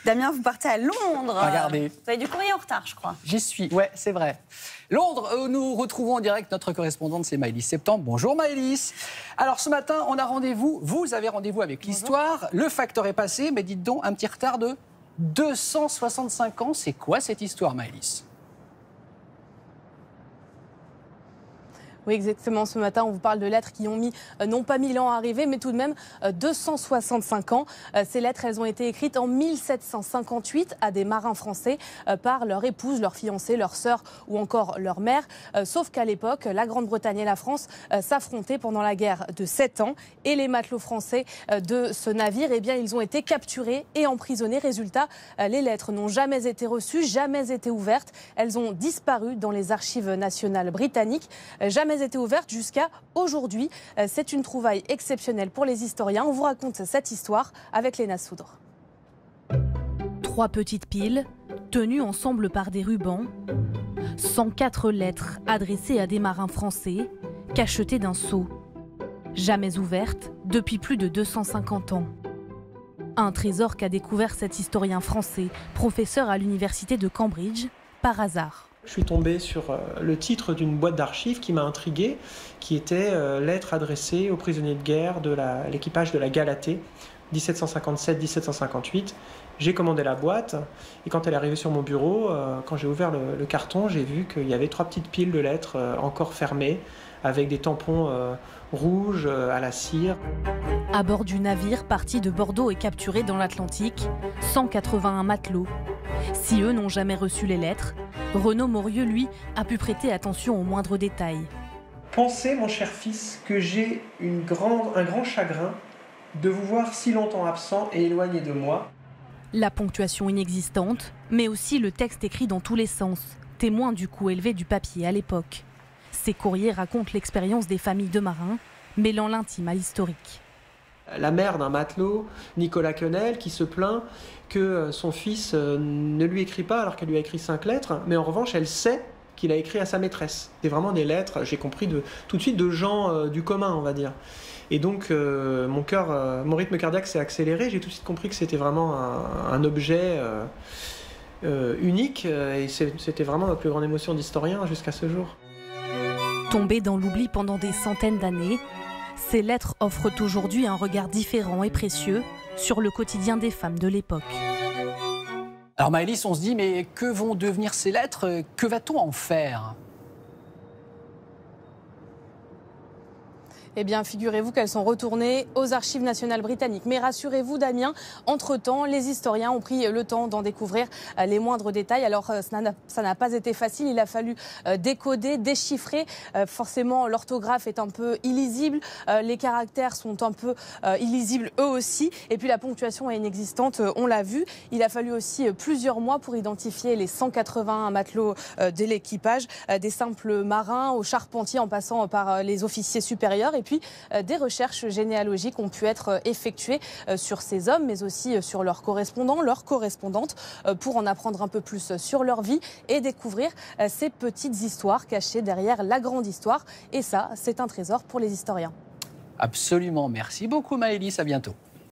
Damien, vous partez à Londres. Regardez. Vous avez du courrier en retard, je crois. J'y suis, ouais, c'est vrai. Londres, où nous retrouvons en direct notre correspondante, c'est Maëlys Septembre. Bonjour Maëlys. Alors ce matin, on a rendez-vous, vous avez rendez-vous avec l'histoire. Le facteur est passé, mais dites donc, un petit retard de 265 ans. C'est quoi cette histoire, Maëlys ? Oui, exactement. Ce matin, on vous parle de lettres qui ont mis, non pas 1000 ans à arriver, mais tout de même 265 ans. Ces lettres, elles ont été écrites en 1758 à des marins français par leur épouse, leur fiancée, leur sœur ou encore leur mère. Sauf qu'à l'époque, la Grande-Bretagne et la France s'affrontaient pendant la guerre de 7 ans. Et les matelots français de ce navire, eh bien, ils ont été capturés et emprisonnés. Résultat, les lettres n'ont jamais été reçues, jamais été ouvertes. Elles ont disparu dans les archives nationales britanniques. Jamais été ouverte jusqu'à aujourd'hui. C'est une trouvaille exceptionnelle pour les historiens. On vous raconte cette histoire avec Léna Soudre. 3 petites piles, tenues ensemble par des rubans. 104 lettres adressées à des marins français, cachetées d'un sceau. Jamais ouvertes depuis plus de 250 ans. Un trésor qu'a découvert cet historien français, professeur à l'université de Cambridge, par hasard. Je suis tombé sur le titre d'une boîte d'archives qui m'a intrigué, qui était lettres adressées aux prisonniers de guerre de l'équipage de la Galatée, 1757-1758. J'ai commandé la boîte et quand elle est arrivée sur mon bureau, quand j'ai ouvert le carton, j'ai vu qu'il y avait 3 petites piles de lettres encore fermées avec des tampons rouges à la cire. À bord du navire parti de Bordeaux et capturé dans l'Atlantique, 181 matelots. Si eux n'ont jamais reçu les lettres, Renaud Morieux, lui, a pu prêter attention aux moindres détails. Pensez, mon cher fils, que j'ai un grand chagrin de vous voir si longtemps absent et éloigné de moi. La ponctuation inexistante, mais aussi le texte écrit dans tous les sens, témoin du coût élevé du papier à l'époque. Ces courriers racontent l'expérience des familles de marins, mêlant l'intime à l'historique. La mère d'un matelot, Nicolas Quenel, qui se plaint que son fils ne lui écrit pas alors qu'elle lui a écrit 5 lettres, mais en revanche, elle sait qu'il a écrit à sa maîtresse. C'est vraiment des lettres, j'ai compris, tout de suite de gens du commun, on va dire. Et donc, mon rythme cardiaque s'est accéléré, j'ai tout de suite compris que c'était vraiment un objet unique, et c'était vraiment ma plus grande émotion d'historien jusqu'à ce jour. Tombées dans l'oubli pendant des centaines d'années, ces lettres offrent aujourd'hui un regard différent et précieux sur le quotidien des femmes de l'époque. Alors Maëlys, on se dit, mais que vont devenir ces lettres ? Que va-t-on en faire ? Eh bien, figurez-vous qu'elles sont retournées aux archives nationales britanniques. Mais rassurez-vous, Damien, entre-temps, les historiens ont pris le temps d'en découvrir les moindres détails. Alors, ça n'a pas été facile. Il a fallu décoder, déchiffrer. Forcément, l'orthographe est un peu illisible. Les caractères sont un peu illisibles eux aussi. Et puis, la ponctuation est inexistante, on l'a vu. Il a fallu aussi plusieurs mois pour identifier les 181 matelots de l'équipage, des simples marins aux charpentiers en passant par les officiers supérieurs. Et puis, des recherches généalogiques ont pu être effectuées sur ces hommes, mais aussi sur leurs correspondants, leurs correspondantes, pour en apprendre un peu plus sur leur vie et découvrir ces petites histoires cachées derrière la grande histoire. Et ça, c'est un trésor pour les historiens. Absolument. Merci beaucoup Maëlys, à bientôt.